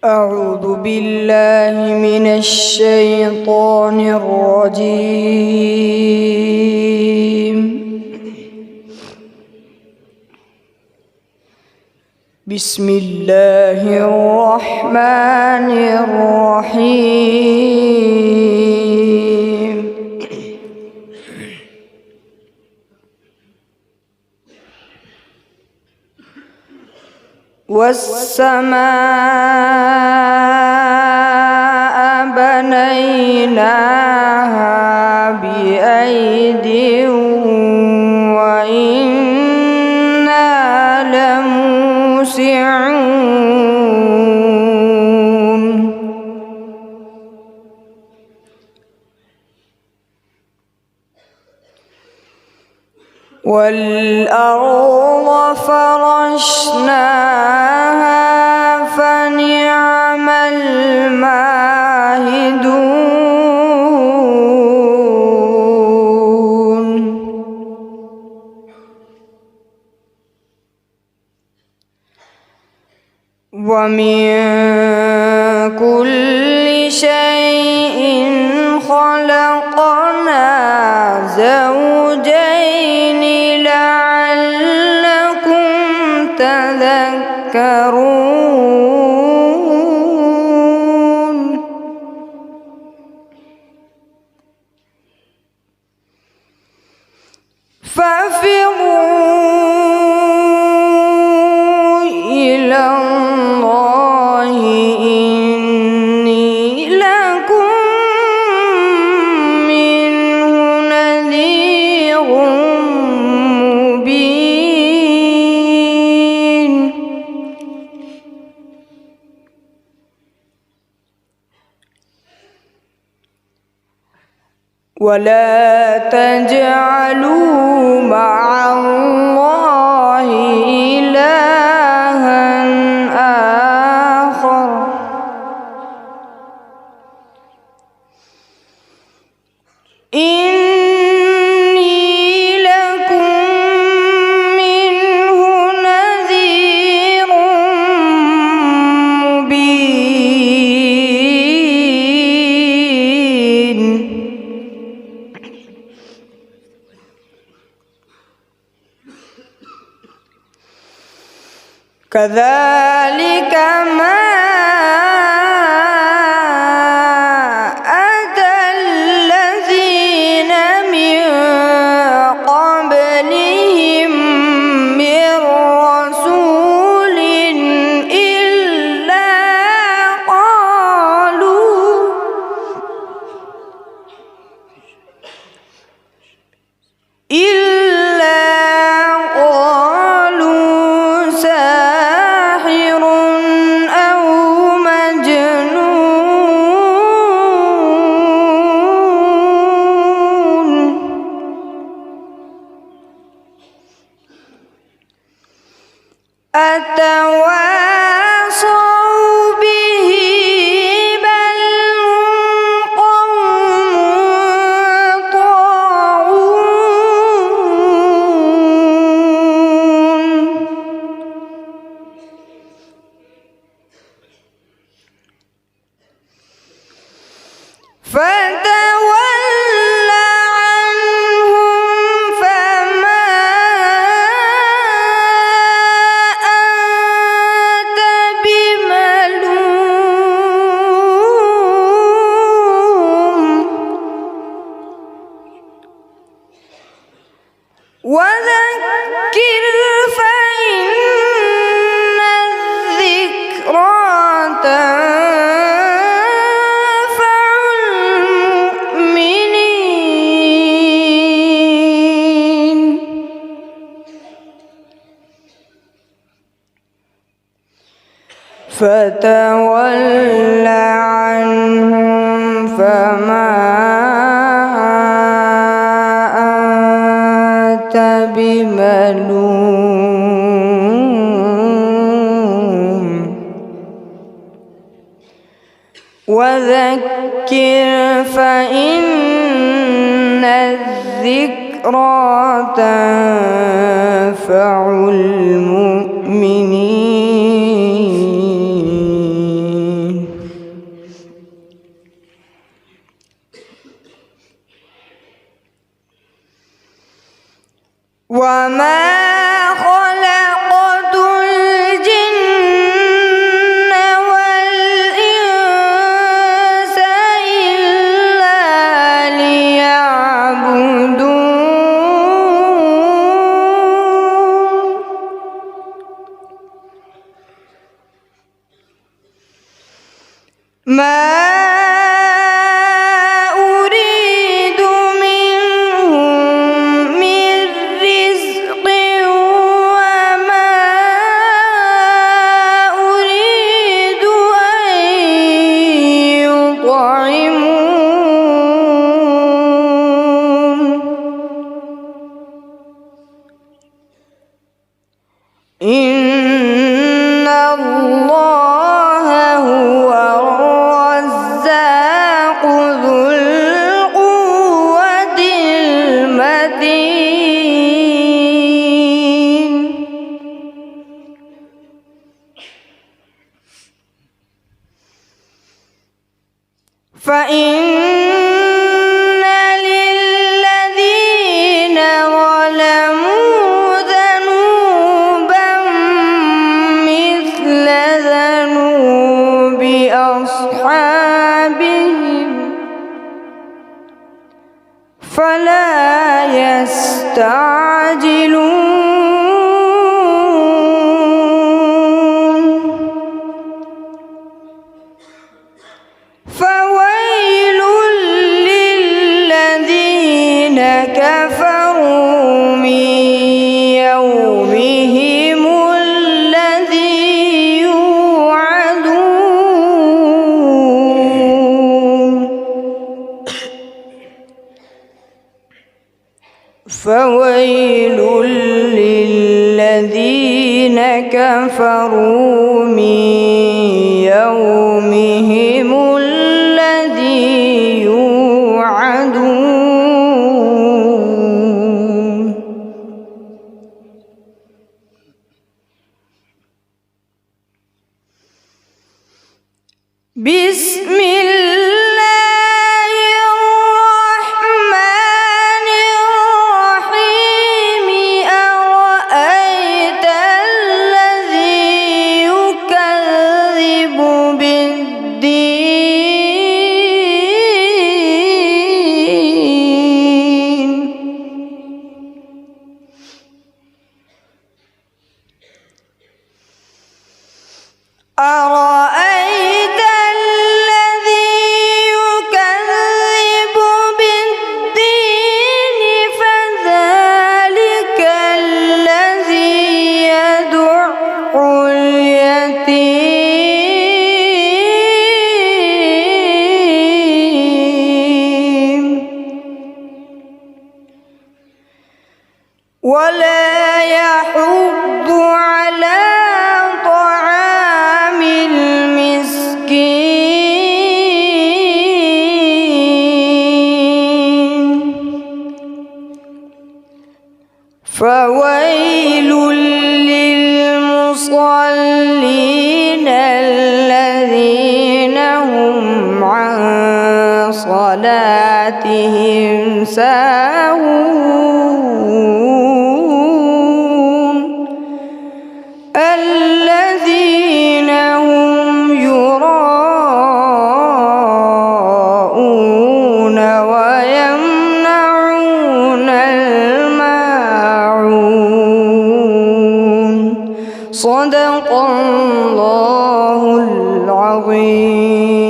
أعوذ بالله من الشيطان الرجيم. بسم الله الرحمن الرحيم. والسماء بنيناها بأيد وإنا لموسعون. والأرض فرشناها فنعم الماهدون. ومن كل شيء خلقنا زوجين لعلكم تذكرون. ففروا إلى الله إني لكم منه نذير مبين. ولا تجعلوا مع الله إلها آخر إني لكم منه نذير مبين. كذلك ما أتى الذين من قبلهم من رسول إلا قالوا ساحر أو مجنون. أتواصوا به بل هم قوم طاغون. فتول عنهم فما أنت بملوم وذكر فإن الذكرى تنفع المؤمنين. فتول عنهم فما أنت بملوم وذكر فإن الذكرى تنفع المؤمنين. ما أريد منهم من رزق وما أريد أن يطعمون إن الله هو الرزاق ذو القوة المتين فإن للذين ظلموا ذنوبا مثل ذنوب أصحابهم فلا يستعجلون فويل للذين كفروا من يومهم الذي يوعدون فويل للذين كفروا من يومهم الذي يوعدون بسم الله الرحمن الرحيم أرأيت الذي يكذب بالدين أرأيت الذي يكذب بالدين فذلك الذي يدع اليتيم ولا يحض على طعام المسكين فويل للمصلين الذين هم عن صلاتهم ساهون الذين هم يراءون ويمنعون الماعون صدق الله العظيم.